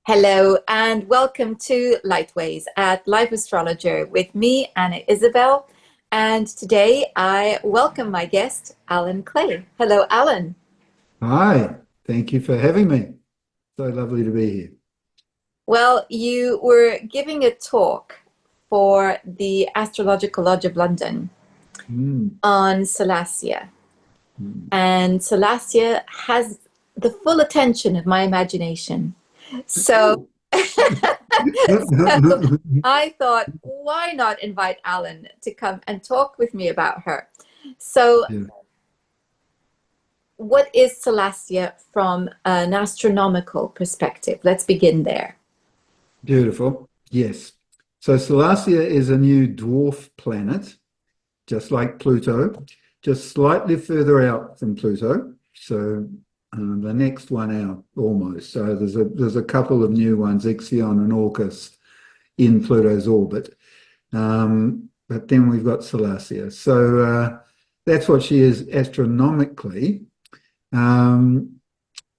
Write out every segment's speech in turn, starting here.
Hello and welcome to Lightways at Life Astrologer with me, Anna Isabel. And today I welcome my guest, Alan Clay. Hello, Alan. Hi, thank you for having me. So lovely to be here. Well, you were giving a talk for the Astrological Lodge of London Mm, on Salacia. mm. And Salacia has the full attention of my imagination. So Oh. So I thought, why not invite Alan to come and talk with me about her? So, Yeah, what is Salacia from an astronomical perspective? Let's begin there. beautiful. Yes. So Salacia is a new dwarf planet, just like Pluto, just slightly further out from Pluto. So the next one out almost. So there's a couple of new ones, Ixion and Orcus, in Pluto's orbit. But then we've got Salacia. So that's what she is astronomically. Um,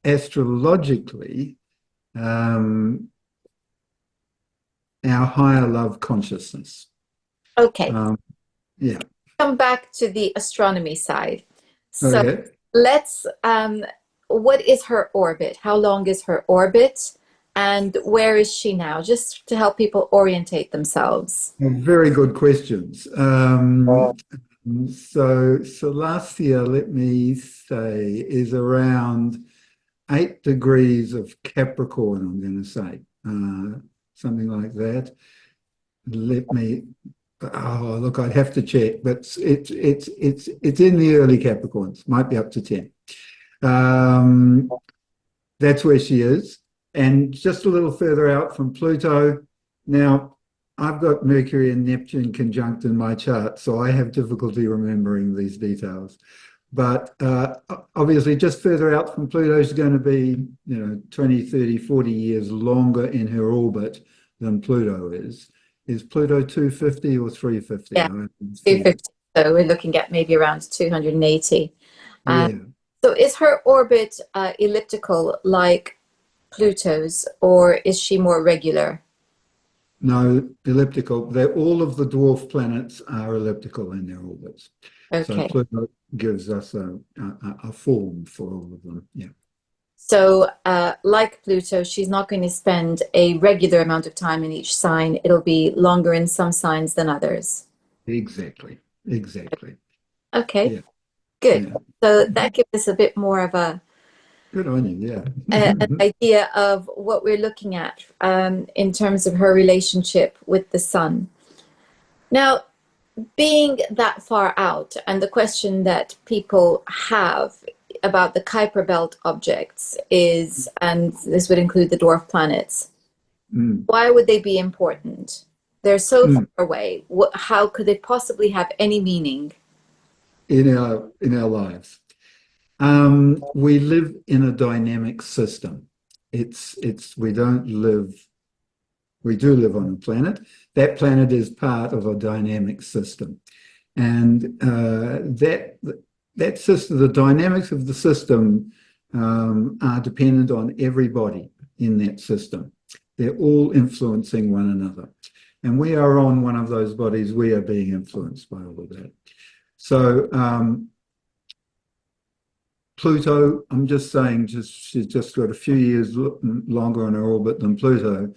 Astrologically, um, our higher love consciousness. Okay, Um, yeah. come back to the astronomy side. So, Okay. let's, what is her orbit? How long is her orbit? And where is she now? Just to help people orientate themselves. Well, very good questions. So Salacia, let me say, is around 8 degrees of Capricorn, I'm going to say, something like that. Let me. Oh, look, I'd have to check, but it's in the early Capricorns. Might be up to 10. Um, that's where she is, and just a little further out from Pluto. Now, I've got Mercury and Neptune conjunct in my chart, so I have difficulty remembering these details. But obviously, just further out from Pluto is going to be, 20, 30, 40 years longer in her orbit than Pluto is. Is Pluto 250 or 350? Yeah, I haven't seen it. 250. So we're looking at maybe around 280. Uh, Yeah. so is her orbit elliptical like Pluto's, or is she more regular? No, elliptical. All of the dwarf planets are elliptical in their orbits. So Okay. Pluto gives us a form for all of them. Yeah, So, like Pluto, she's not going to spend a regular amount of time in each sign. It'll be longer in some signs than others. exactly. Exactly. Okay, Yeah, good. yeah. So that gives us a bit more of Good on you. Yeah. an idea of what we're looking at in terms of her relationship with the sun. Now, being that far out, and the question that people have about the Kuiper Belt objects is, and this would include the dwarf planets, Mm, why would they be important? They're so far mm. away. How could they possibly have any meaning? In our lives. We live in a dynamic system. It's we do live on a planet. That planet is part of a dynamic system. And that system, the dynamics of the system are dependent on everybody in that system. They're all influencing one another. And we are on one of those bodies. We are being influenced by all of that. So Pluto, I'm just saying, she's just got a few years longer on her orbit than Pluto.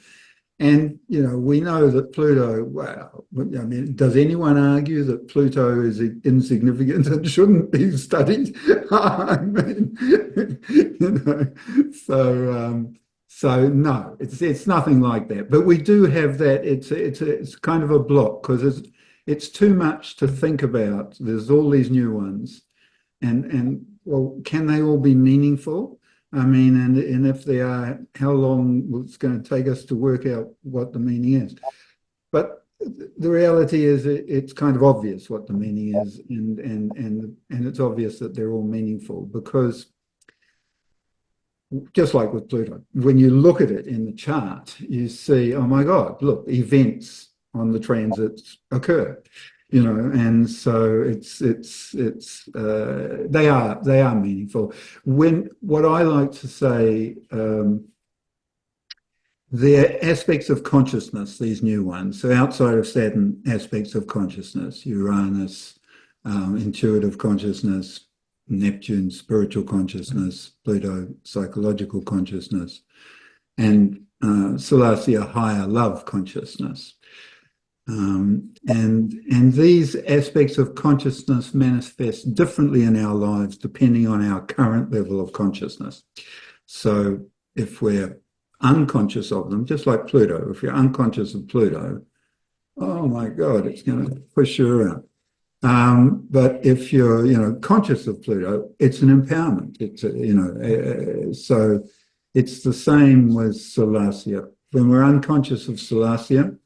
And, we know that Pluto, wow, I mean, does anyone argue that Pluto is insignificant and shouldn't be studied? I mean, so no, it's nothing like that. But we do have that. It's kind of a block because it's too much to think about. There's all these new ones, and well, can they all be meaningful? I mean, and if they are, how long it's going to take us to work out what the meaning is? But the reality is, it's kind of obvious what the meaning is, and it's obvious that they're all meaningful because just like with Pluto, when you look at it in the chart, you see, oh my God, look, events on the transits occur, and so they are meaningful. When what I like to say, They're aspects of consciousness, these new ones. So outside of Saturn, aspects of consciousness, Uranus, intuitive consciousness, Neptune, spiritual consciousness, Pluto, psychological consciousness, and Salacia, higher love consciousness. And these aspects of consciousness manifest differently in our lives depending on our current level of consciousness. So if we're unconscious of them, just like Pluto, if you're unconscious of Pluto, oh my God, it's going to push you around. But if you're, conscious of Pluto, it's an empowerment. It's, so it's the same with Salacia. When we're unconscious of Salacia,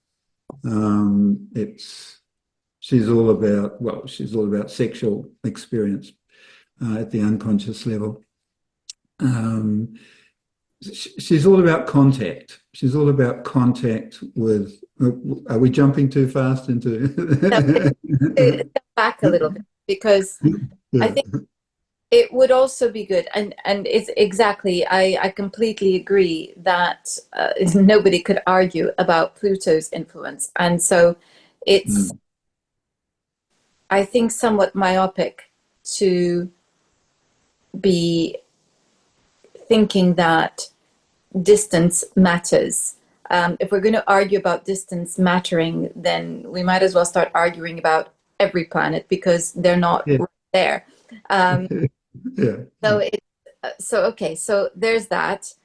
she's all about sexual experience at the unconscious level. She's all about contact. She's all about contact with. Are we jumping too fast into? Back a little bit, because Yeah. I think it would also be good, and it's exactly. I completely agree that nobody could argue about Pluto's influence, and so it's I think somewhat myopic to be thinking that distance matters. If we're going to argue about distance mattering, then we might as well start arguing about every planet, because they're not Yeah. right there. Yeah. So okay, so there's that.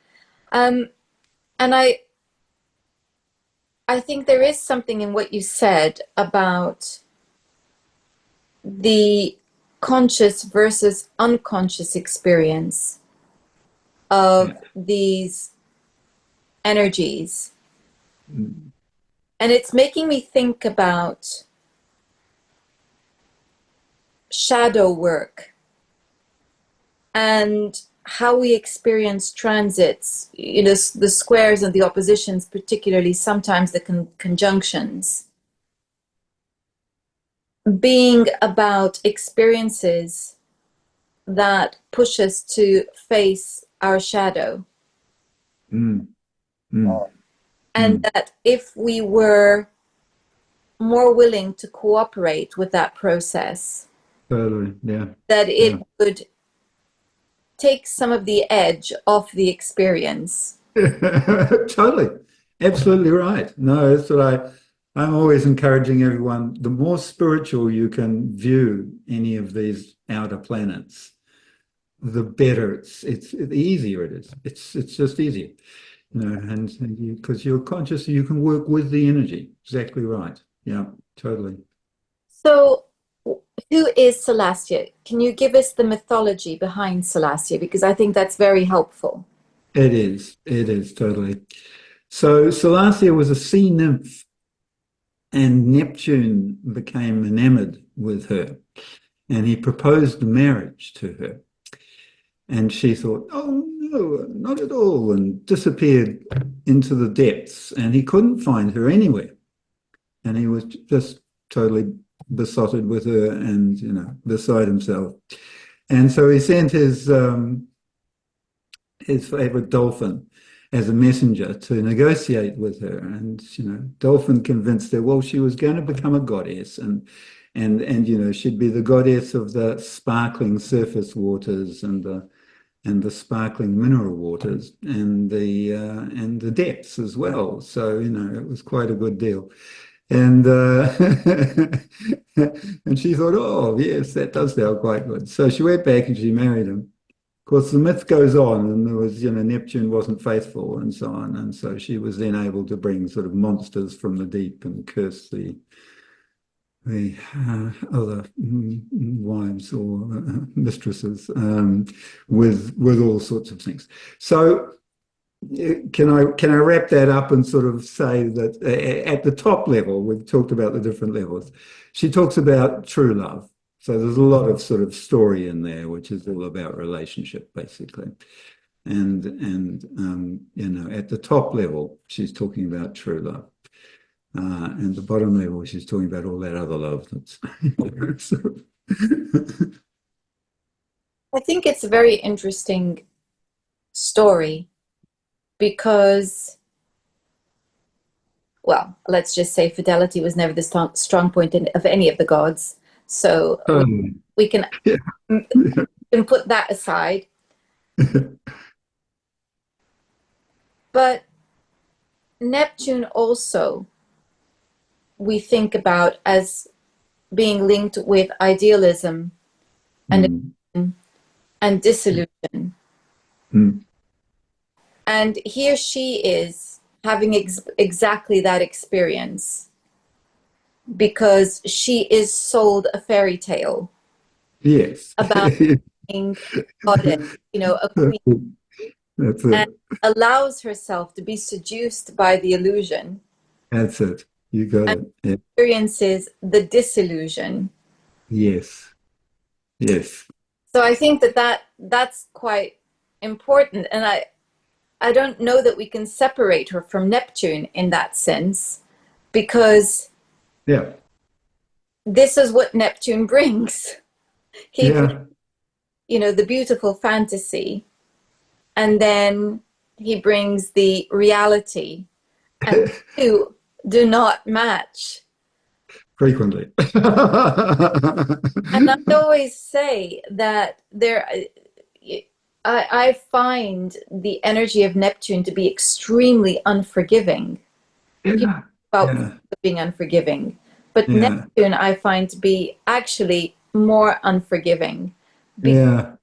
And I think there is something in what you said about the conscious versus unconscious experience of these energies. Mm. And it's making me think about shadow work and how we experience transits, the squares and the oppositions, particularly sometimes the conjunctions, being about experiences that push us to face our shadow. Mm. Mm. And that if we were more willing to cooperate with that process, Totally. Yeah. that it would take some of the edge off the experience. Totally. Absolutely right. No, that's what I'm always encouraging everyone. The more spiritual you can view any of these outer planets, the better the easier it is. It's just easier, and because you're conscious, you can work with the energy. Exactly right. Yeah, totally. So, who is Salacia? Can you give us the mythology behind Salacia? Because I think that's very helpful. It is totally. So Salacia was a sea nymph, and Neptune became enamored with her, and he proposed marriage to her. And she thought, oh no, not at all, and disappeared into the depths. And he couldn't find her anywhere. And he was just totally besotted with her and, beside himself. And so he sent his favorite dolphin as a messenger to negotiate with her. And, Dolphin convinced her, well, she was going to become a goddess, and she'd be the goddess of the sparkling surface waters and the sparkling mineral waters and the depths as well. So, it was quite a good deal. And and she thought, oh yes, that does sound quite good. So she went back and she married him. Of course, the myth goes on, and there was, Neptune wasn't faithful and so on. And so she was then able to bring sort of monsters from the deep and curse the other wives or mistresses with all sorts of things. So can I wrap that up and sort of say that at the top level, we've talked about the different levels. She talks about true love. So there's a lot of sort of story in there, which is all about relationship, basically. And at the top level, she's talking about true love. And the bottom level, she's talking about all that other love that's I think it's a very interesting story, because well, let's just say fidelity was never the strong point of any of the gods. So we can, Yeah. we can put that aside. But Neptune also we think about as being linked with idealism and Mm. and disillusion. Mm. And here she is having exactly that experience because she is sold a fairy tale Yes. about being a goddess, a queen, That's and it. allows herself to be seduced by the illusion That's it. You got and it. Yeah. experiences the disillusion. Yes. Yes. So I think that's quite important. And I don't know that we can separate her from Neptune in that sense, because Yeah. this is what Neptune brings. He brings, Yeah. the beautiful fantasy, and then he brings the reality, and the two do not match. Frequently. And I always say that I find the energy of Neptune to be extremely unforgiving. People Yeah. talk about Yeah. being unforgiving, but Yeah. Neptune I find to be actually more unforgiving because Yeah.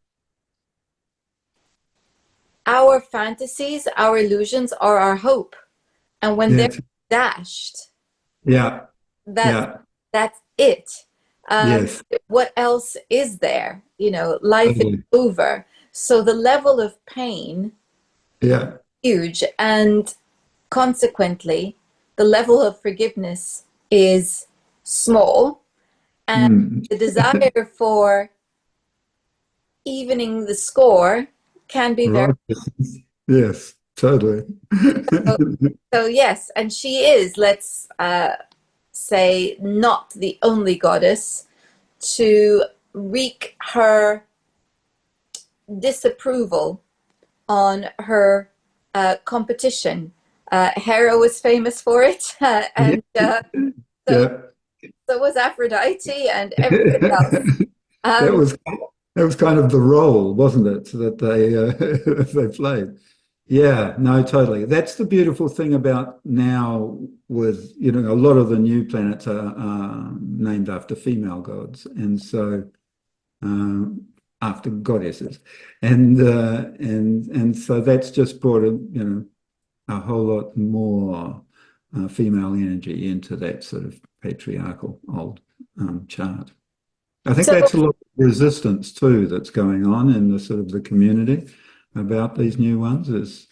our fantasies, our illusions are our hope. And when they're Yes. dashed, Yeah. that's Yeah. that's it. Um, Yes. what else is there? Life is Totally. over. So the level of pain Yeah. huge, and consequently, the level of forgiveness is small, and Mm. the desire for evening the score can be very. Right. Yes. Totally. So yes, and she is, let's say, not the only goddess to wreak her disapproval on her competition. Hera was famous for it, Yeah. and so Yeah. so was Aphrodite and everybody else. That Um, was that was kind of the role, wasn't it, that they they played. Yeah, no, totally. That's the beautiful thing about now with, a lot of the new planets are named after female gods, and so after goddesses, and so that's just brought a whole lot more female energy into that sort of patriarchal old chart. I think so that's a lot of resistance too that's going on in the sort of the community about these new ones is,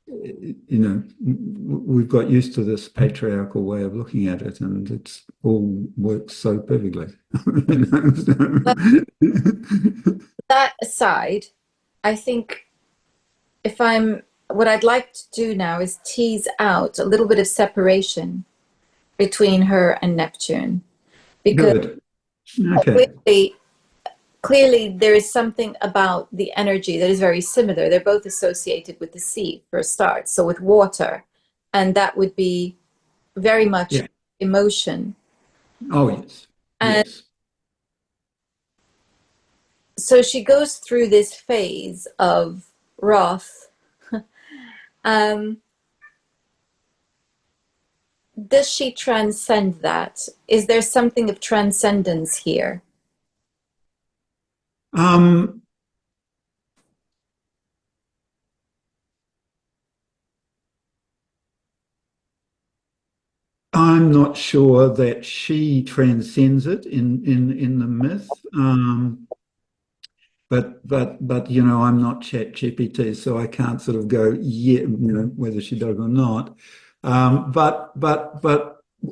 we've got used to this patriarchal way of looking at it and it's all works so perfectly. that aside, I think if I'm what I'd like to do now is tease out a little bit of separation between her and Neptune, because Good. Okay. clearly, clearly there is something about the energy that is very similar. They're both associated with the sea for a start, so with water, and that would be very much Yeah. emotion. Oh, yes. And Yes. so she goes through this phase of wrath. Um, does she transcend that? Is there something of transcendence here? Um, I'm not sure that she transcends it in the myth. But I'm not Chat GPT, so I can't sort of go, yeah, whether she does or not. But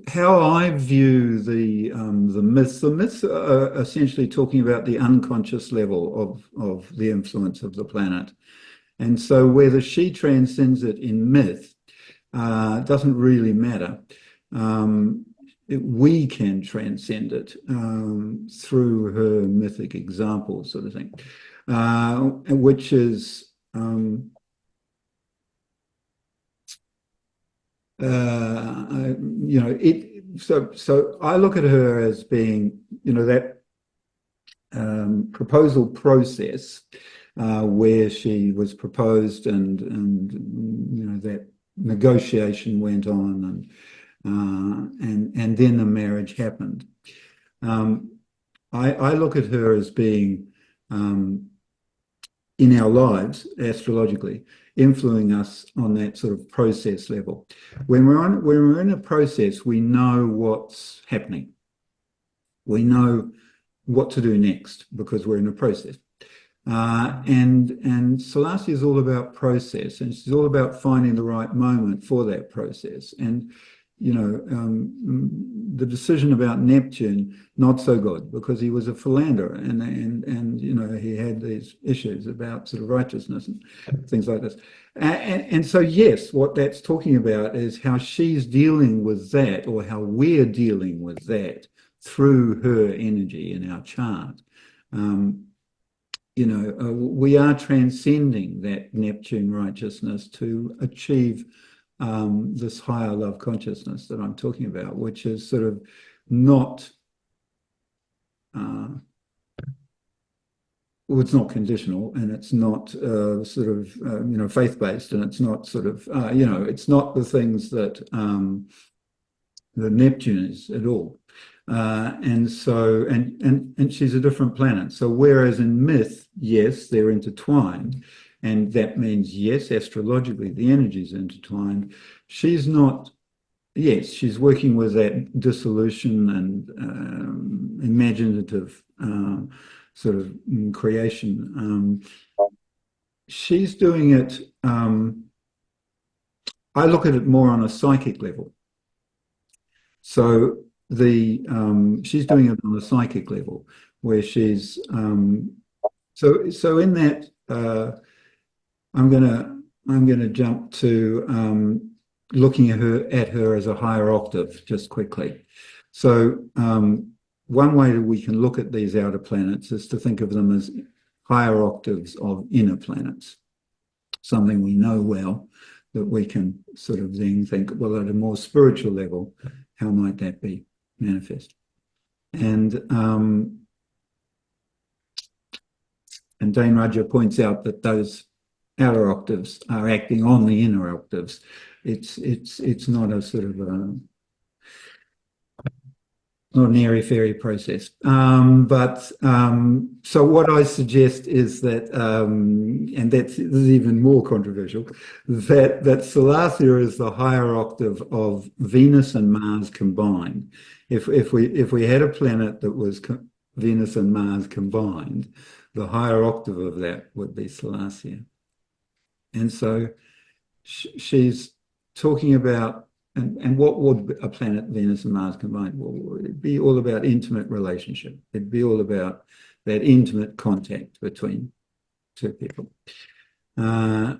how I view the myths are essentially talking about the unconscious level of the influence of the planet. And so whether she transcends it in myth doesn't really matter. We can transcend it through her mythic example, sort of thing, which is you know, so I look at her as being, you know, that proposal process where she was proposed and you know that negotiation went on and then the marriage happened. I look at her as being in our lives astrologically, influencing us on that sort of process level. When we're in a process, we know what's happening. We know what to do next because we're in a process. And Salacia is all about process, and she's all about finding the right moment for that process. And you know, the decision about Neptune, not so good because he was a philanderer, and you know he had these issues about sort of righteousness and things like this. And so yes, what that's talking about is how she's dealing with that, or how we're dealing with that through her energy in our chart. You know, we are transcending that Neptune righteousness to achieve this higher love consciousness that I'm talking about, which is sort of not, well, it's not conditional, and it's not sort of, you know, faith-based, and it's not sort of, you know, it's not the things that the Neptune is at all. And so, and she's a different planet. So whereas in myth, yes, they're intertwined, and that means, yes, astrologically, the energy's intertwined. She's not, yes, she's working with that dissolution and imaginative sort of creation. She's doing it, I look at it more on a psychic level. So she's doing it on a psychic level, where she's so in that I'm gonna jump to looking at her as a higher octave just quickly. So one way that we can look at these outer planets is to think of them as higher octaves of inner planets, something we know well, that we can sort of then think, well, at a more spiritual level, how might that be manifest? And Dane Raja points out that those outer octaves are acting on the inner octaves. It's not a sort of not an airy-fairy process. So what I suggest is that, and this is even more controversial, that Salacia is the higher octave of Venus and Mars combined. If we had a planet that was Venus and Mars combined, the higher octave of that would be Salacia. And so she's talking about, and what would a planet Venus and Mars combined? Well, it'd be all about intimate relationship. It'd be all about that intimate contact between two people. And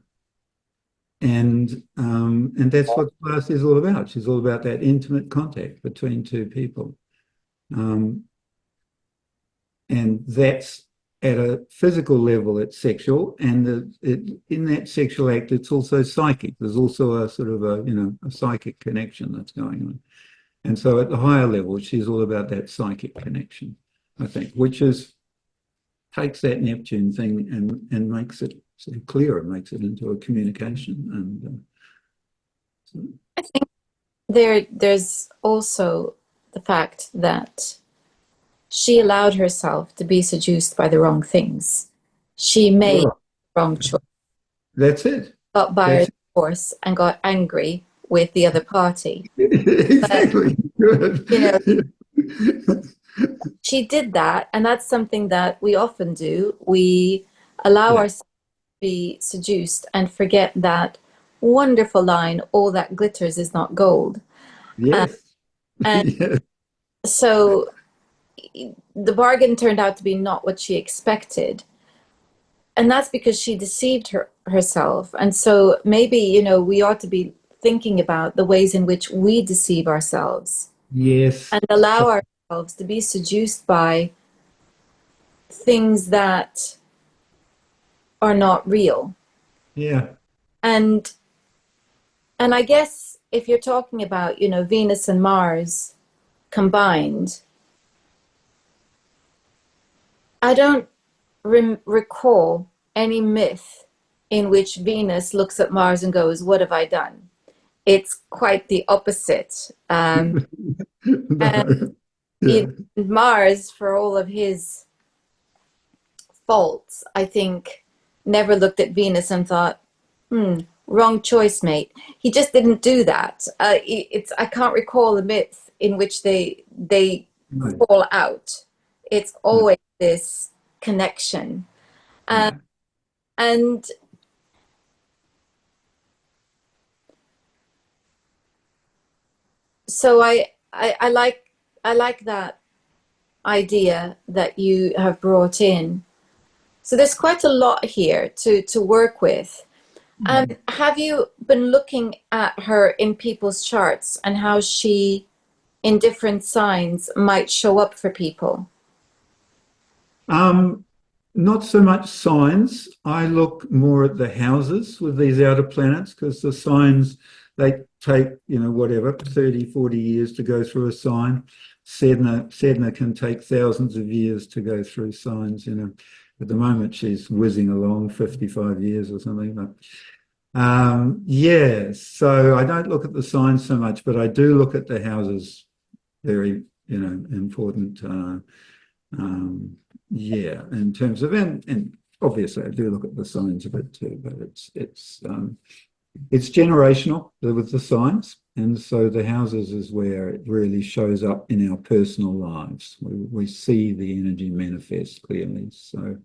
that's what class is all about. She's all about that intimate contact between two people. And that's at a physical level, it's sexual, and in that sexual act, it's also psychic. There's also a sort of a psychic connection that's going on. And so at the higher level, she's all about that psychic connection, I think, which takes that Neptune thing and makes it sort of clearer, makes it into a communication. And so. I think there's also the fact that she allowed herself to be seduced by the wrong things. She made the wrong choice. That's it. Got by her divorce and got angry with the other party. Exactly. But, you know, she did that, and that's something that we often do. We allow ourselves to be seduced and forget that wonderful line, all that glitters is not gold. Yes. And yes. So the bargain turned out to be not what she expected. And that's because she deceived herself. And so maybe, you know, we ought to be thinking about the ways in which we deceive ourselves. Yes. And allow ourselves to be seduced by things that are not real. Yeah. And I guess, if you're talking about, you know, Venus and Mars combined, I don't recall any myth in which Venus looks at Mars and goes, "What have I done?" It's quite the opposite. And No. you Yeah. know, Mars, for all of his faults, I think, never looked at Venus and thought, wrong choice, mate. He just didn't do that. I can't recall a myth in which they No. fall out. It's No. always this connection. Yeah. And so I like that idea that you have brought in. So there's quite a lot here to work with. Have you been looking at her in people's charts and how she, in different signs, might show up for people? Um, Not so much signs. I look more at the houses with these outer planets because the signs, they take, whatever, 30, 40 years to go through a sign. Sedna can take thousands of years to go through signs. At the moment, she's whizzing along 55 years or something. But yeah, so I don't look at the signs so much, but I do look at the houses, very, important. Um, yeah, in terms of and obviously I do look at the signs of it too, but it's generational with the signs, and so the houses is where it really shows up in our personal lives. We see the energy manifest clearly. So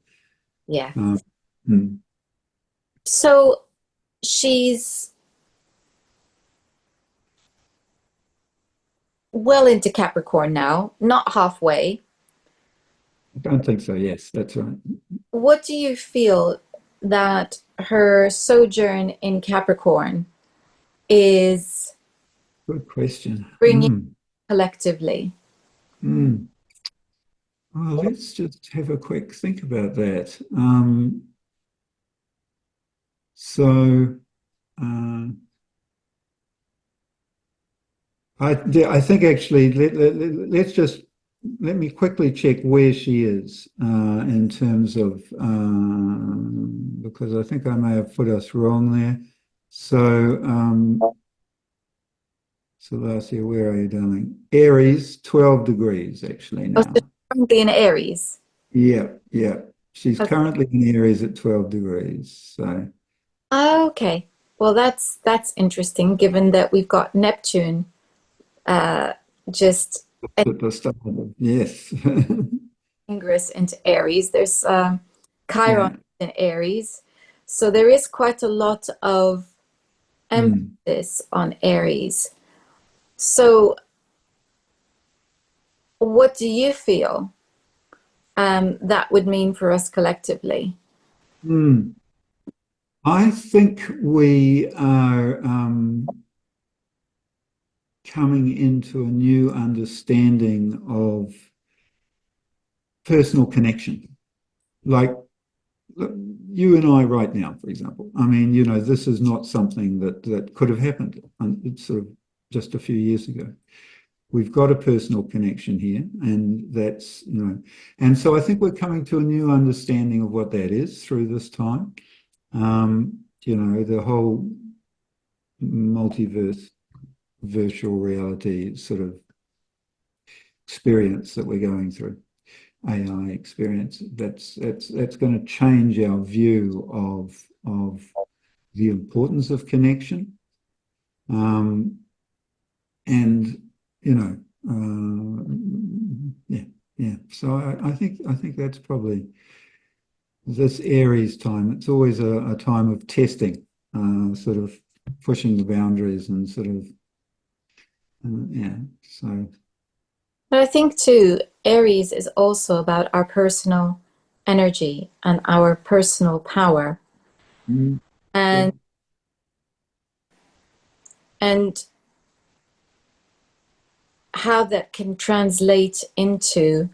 Yeah. um, mm, So she's well into Capricorn now, not halfway. I don't think so. Yes, that's right. What do you feel that her sojourn in Capricorn is Good question. bringing collectively? Mm. Well, let's just have a quick think about that. So. Uh, I think actually let's just let me quickly check where she is in terms of because I think I may have put us wrong there. So Salacia, where are you, darling? Aries, 12 degrees actually Oh, so now. she's currently in Aries. Yeah, yeah. She's Okay. currently in Aries at 12 degrees. So Okay. Well, that's interesting, given that we've got Neptune uh, just at the start of it, yes. ingress into Aries. There's Chiron Yeah. in Aries, so there is quite a lot of Mm. emphasis on Aries. So, what do you feel that would mean for us collectively? Mm. I think we are coming into a new understanding of personal connection. Like you and I right now, for example. I mean, this is not something that could have happened. It's sort of just a few years ago. We've got a personal connection here, and and so I think we're coming to a new understanding of what that is through this time. The whole multiverse virtual reality sort of experience that we're going through, AI experience, that's going to change our view of the importance of connection. Um, and yeah, yeah. So I think that's probably this Aries time. It's always a time of testing, sort of pushing the boundaries and sort of yeah. So. But I think too, Aries is also about our personal energy and our personal power, Mm, yeah. and and how that can translate into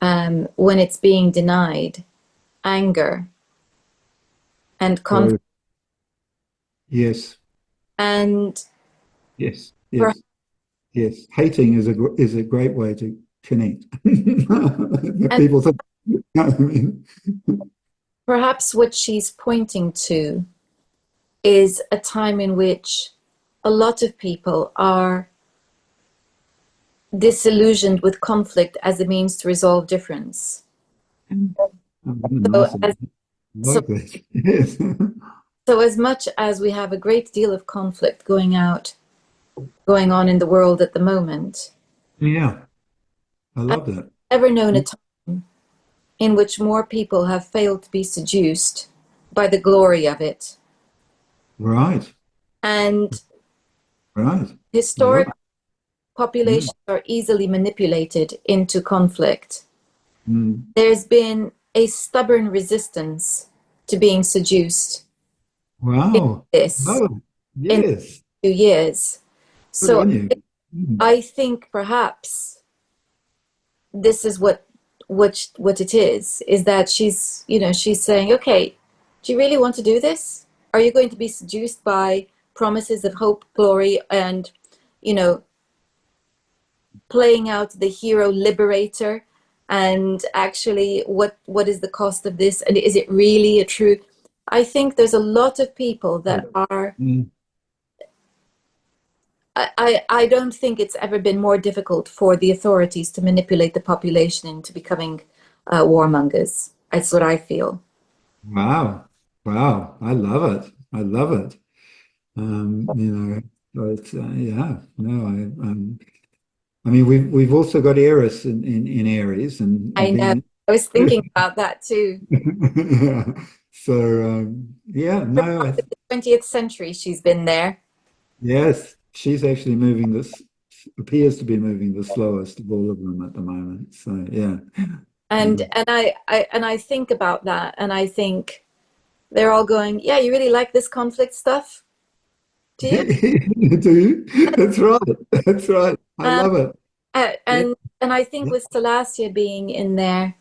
when it's being denied, anger and conflict. So yes. And Yes, Per- yes, yes. Hating is a great way to connect. and People think, I mean, perhaps what she's pointing to is a time in which a lot of people are disillusioned with conflict as a means to resolve difference. So nice, as so, like that. Yes. so as much as we have a great deal of conflict going on in the world at the moment, Yeah, I I've love that. never known a time in which more people have failed to be seduced by the glory of it. Right, And right. I love historic it. Mm, populations are easily manipulated into conflict. mm. There's been a stubborn resistance to being seduced in Wow. this Oh, in yes. 2 years. Good So on you. Mm. I think perhaps this is what it is that she's saying, okay, do you really want to do this? Are you going to be seduced by promises of hope, glory, and you know playing out the hero liberator? And actually, what is the cost of this? And is it really a true? I think there's a lot of people that are. Mm. I don't think it's ever been more difficult for the authorities to manipulate the population into becoming warmongers. That's what I feel. Wow. Wow. I love it. I love it. You know, but yeah, no, I mean, we've also got Eris in Aries I and know. being, I was thinking about that too. yeah. So yeah, no, From the 20th century, she's been there. yes, she's actually moving this, appears to be moving the slowest of all of them at the moment. So yeah. And Mm. I think about that and I think they're all going, yeah, you really like this conflict stuff, do you? Do you? That's right. That's right. I Um, love it. Yeah. and I think Yeah. with Salacia being in there,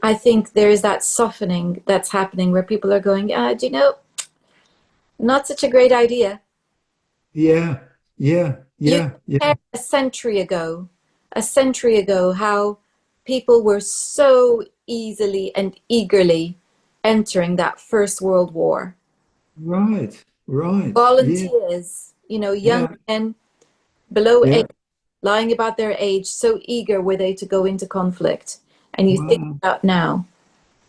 I think there is that softening that's happening where people are going, do you know, not such a great idea. Yeah. Yeah. You Yeah. Yeah. compare a century ago, how people were so easily and eagerly entering that First World War. Right. Right. Yeah. Volunteers, young Yeah. men below age, Yeah. lying about their age, so eager were they to go into conflict. And you think Wow. about now,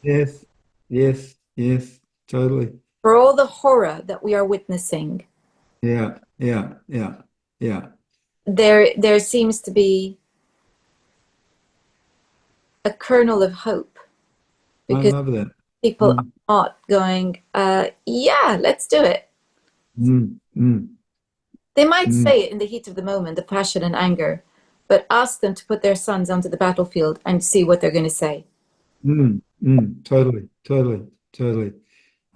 Yes. Yes. Yes. Totally. for all the horror that we are witnessing, Yeah. Yeah. Yeah. Yeah. there seems to be a kernel of hope I because love that. people are Mm, not going, yeah, let's do it. mm, mm, They might mm, say it in the heat of the moment, the passion and anger, but ask them to put their sons onto the battlefield and see what they're going to say. Totally. Totally. Totally.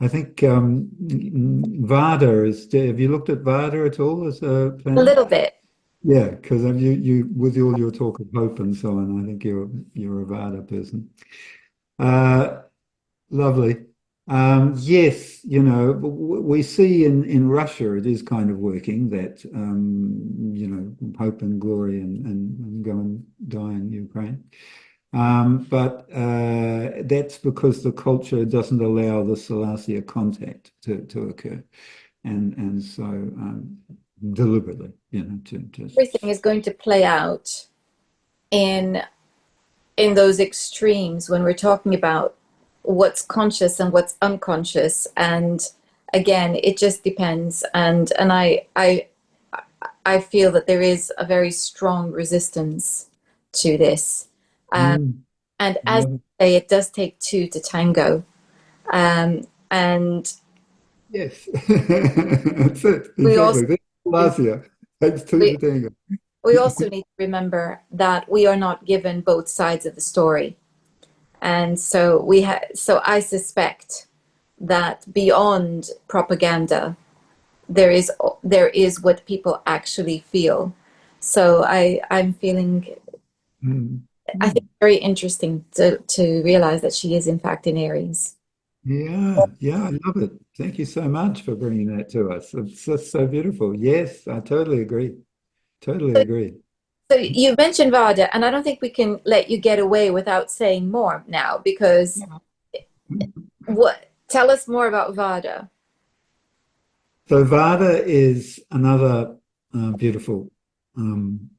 I think Vada is. Have you looked at Vada at all as a A planet? little bit. Yeah, because you with all your talk of hope and so on, I think you're a Vada person. Uh, Lovely. Yes, we see in Russia it is kind of working that hope and glory and go and die in Ukraine. But that's because the culture doesn't allow the Salacia contact to occur, and so deliberately, to just Everything is going to play out in in those extremes when we're talking about what's conscious and what's unconscious. And again, it just depends. And I feel that there is a very strong resistance to this. Um, mm, and as love it. I say, it does take two to tango. And Yes, that's it we also exactly. That's Salacia. Takes two we, to tango. we also need to remember that we are not given both sides of the story. And so I suspect that beyond propaganda, there is what people actually feel. So I'm feeling, Mm, I think, mm. very interesting to realize that she is in fact in Aries. Yeah, yeah, I love it. Thank you so much for bringing that to us. It's just so beautiful. Yes, I totally agree. Totally agree. So you mentioned Vada, and I don't think we can let you get away without saying more now, because what? Tell us more about Vada. So Vada is another beautiful um,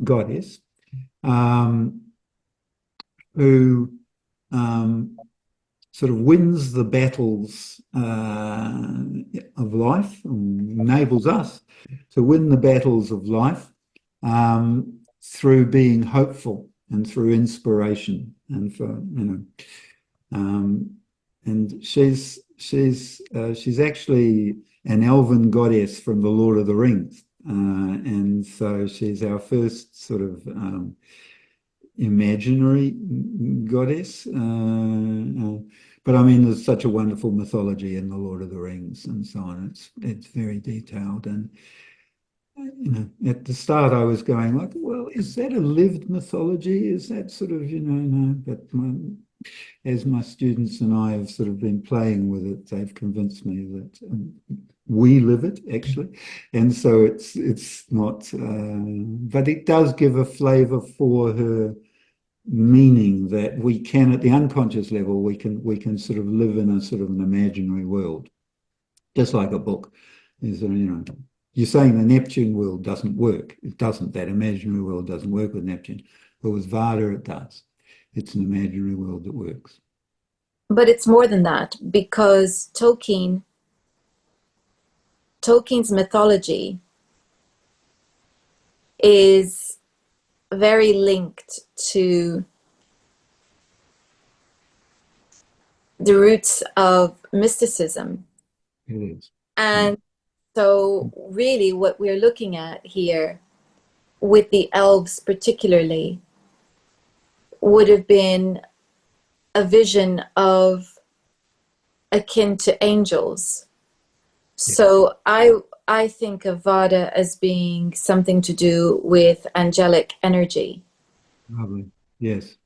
goddess um, who um, sort of wins the battles of life, and enables us to win the battles of life through being hopeful and through inspiration, and for um, and she's actually an elven goddess from the Lord of the Rings, and so she's our first sort of imaginary goddess. But I mean, there's such a wonderful mythology in the Lord of the Rings and so on. It's very detailed, and at the start I was going like, well, is that a lived mythology? Is that sort of no? But as my students and I have sort of been playing with it, they've convinced me that we live it actually, and so it's not. But it does give a flavour for her meaning that we can, at the unconscious level, we can sort of live in a sort of an imaginary world, just like a book. Is you're saying the Neptune world doesn't work. It doesn't. That imaginary world doesn't work with Neptune, but with Vada it does. It's an imaginary world that works. But it's more than that, because Tolkien's mythology is very linked to the roots of mysticism. It is. And so, really, what we're looking at here with the elves, particularly, would have been a vision of akin to angels. Yeah. So, I think of Vada as being something to do with angelic energy. Lovely. Yes.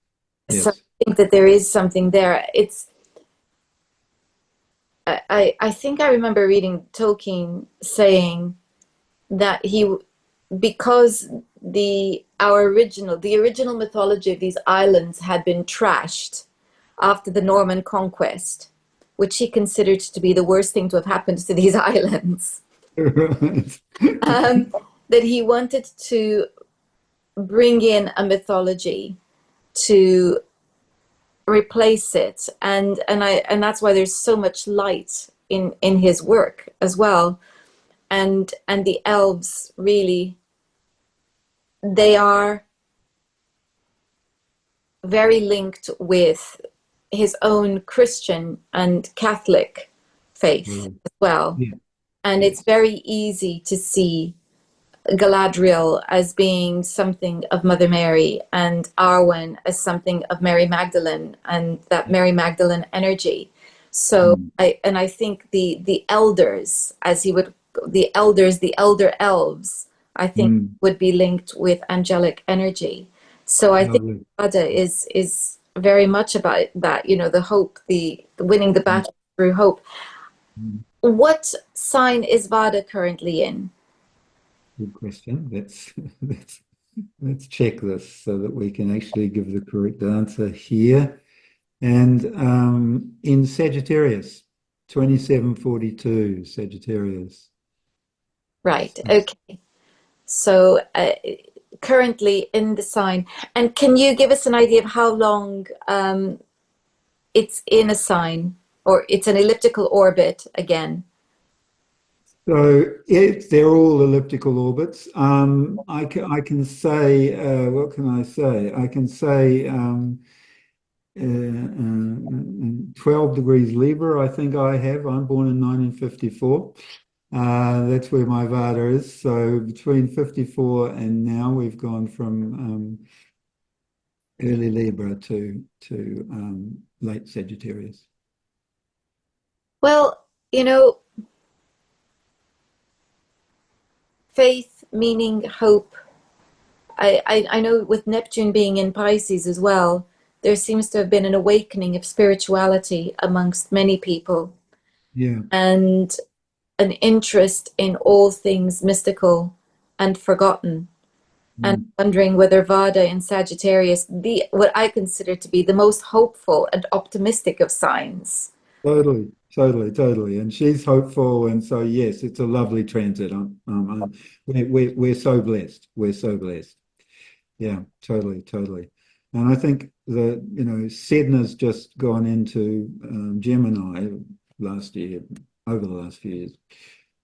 So, Yes. I think that there is something there. I think I remember reading Tolkien saying that because the original mythology of these islands had been trashed after the Norman conquest, which he considered to be the worst thing to have happened to these islands, Right. um, that he wanted to bring in a mythology to replace it, and that's why there's so much light in his work as well. And the elves, really, they are very linked with his own Christian and Catholic faith Well, as well. yeah. And it's Yes. very easy to see Galadriel as being something of Mother Mary, and Arwen as something of Mary Magdalene, and that Mary Magdalene energy. So Mm. I think the elders, as he would, the elder elves, I think Mm. would be linked with angelic energy. So I think Lovely. Vada is very much about that, the hope, the winning the Mm. battle through hope. Mm. What sign is Vada currently in? Good question. Let's check this so that we can actually give the correct answer here. And in Sagittarius, 2742, Sagittarius. Right. Okay. So currently in the sign. And can you give us an idea of how long it's in a sign, or it's an elliptical orbit again? So they're all elliptical orbits. I can say, what can I say? I can say 12 degrees Libra, I think I have. I'm born in 1954. That's where my Vada is. So between 54 and now, we've gone from early Libra to late Sagittarius. Well, faith, meaning hope. I know with Neptune being in Pisces as well, there seems to have been an awakening of spirituality amongst many people. Yeah. and an interest in all things mystical and forgotten, and Mm. wondering whether Vada in Sagittarius, the what I consider to be the most hopeful and optimistic of signs. Totally, totally, totally. And she's hopeful, and so yes, it's a lovely transit. We're so blessed. We're so blessed. Yeah, totally, totally. And I think that, Sedna's just gone into Gemini last year, over the last few years.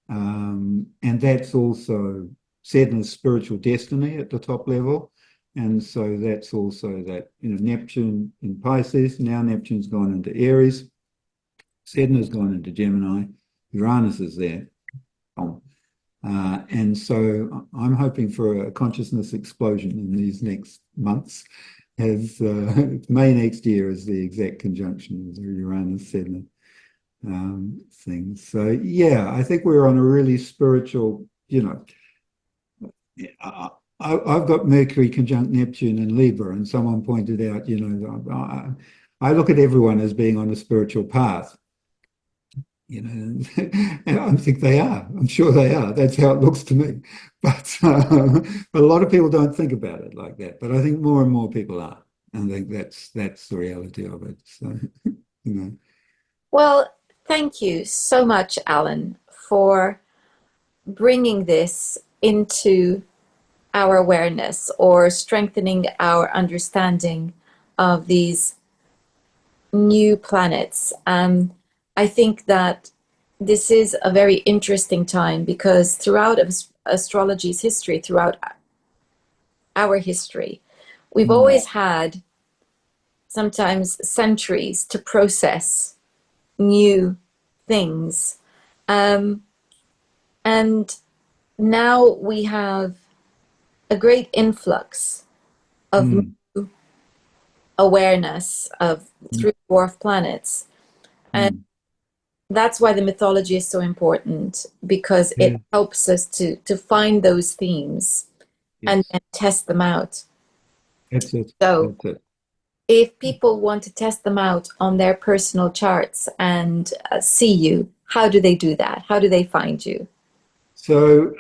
And that's also Sedna's spiritual destiny at the top level. And so that's also that, Neptune in Pisces, now Neptune's gone into Aries, Sedna's gone into Gemini, Uranus is there. And so I'm hoping for a consciousness explosion in these next months, as May next year is the exact conjunction of the Uranus-Sedna thing. So yeah, I think we're on a really spiritual, I've got Mercury conjunct Neptune in Libra, and someone pointed out, I look at everyone as being on a spiritual path. And I think they are. I'm sure they are. That's how it looks to me. But a lot of people don't think about it like that. But I think more and more people are. I think that's the reality of it. So, you know. Well, thank you so much, Alan, for bringing this into our awareness or strengthening our understanding of these new planets. I think that this is a very interesting time because throughout astrology's history, throughout our history, we've always had sometimes centuries to process new things. And now we have a great influx of Mm, awareness of mm, through dwarf planets. And mm. that's why the mythology is so important because it Yeah, helps us to find those themes and yes. then test them out. That's it. So That's it. if people want to test them out on their personal charts and see you, how do they do that? How do they find you? So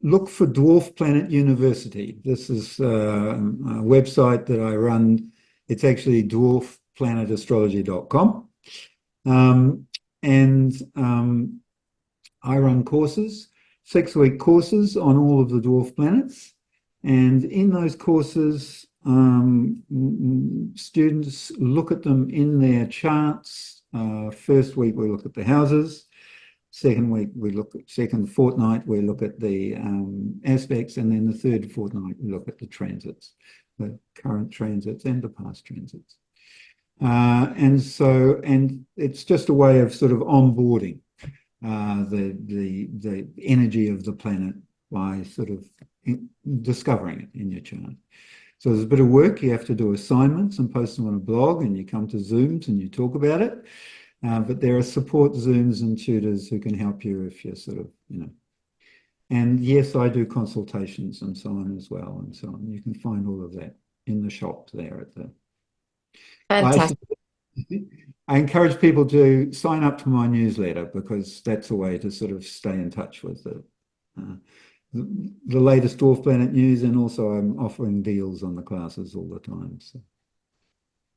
look for Dwarf Planet University. This is a website that I run. It's actually dwarfplanetastrology.com. Um, and I run courses, 6-week courses on all of the dwarf planets. And in those courses, students look at them in their charts. First week, we look at the houses. Second week, second fortnight, we look at the aspects. And then the third fortnight, we look at the transits, the current transits and the past transits. And it's just a way of sort of onboarding the energy of the planet by sort of discovering it in your chart. So there's a bit of work. You have to do assignments and post them on a blog, and you come to Zooms and you talk about it. But there are support Zooms and tutors who can help you if you're sort of, And yes, I do consultations and so on as well, and so on. You can find all of that in the shop there at the. I Fantastic. I encourage people to sign up to my newsletter because that's a way to sort of stay in touch with the latest Dwarf Planet news, and also I'm offering deals on the classes all the time. So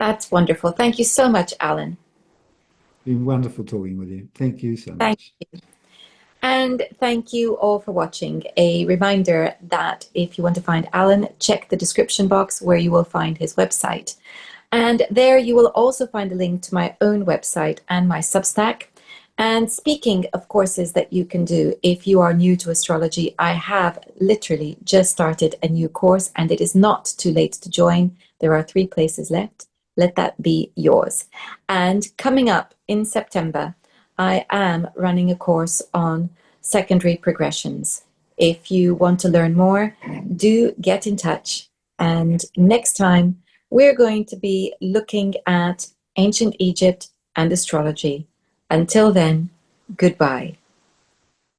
That's wonderful. Thank you so much, Alan. it's been wonderful talking with you. Thank you so Thank much. you. And thank you all for watching. A reminder that if you want to find Alan, check the description box where you will find his website. And there you will also find a link to my own website and my Substack. And speaking of courses that you can do, if you are new to astrology, I have literally just started a new course and it is not too late to join. There are 3 places left. Let that be yours. And coming up in September, I am running a course on secondary progressions. If you want to learn more, do get in touch. And next time, we're going to be looking at ancient Egypt and astrology. Until then, goodbye.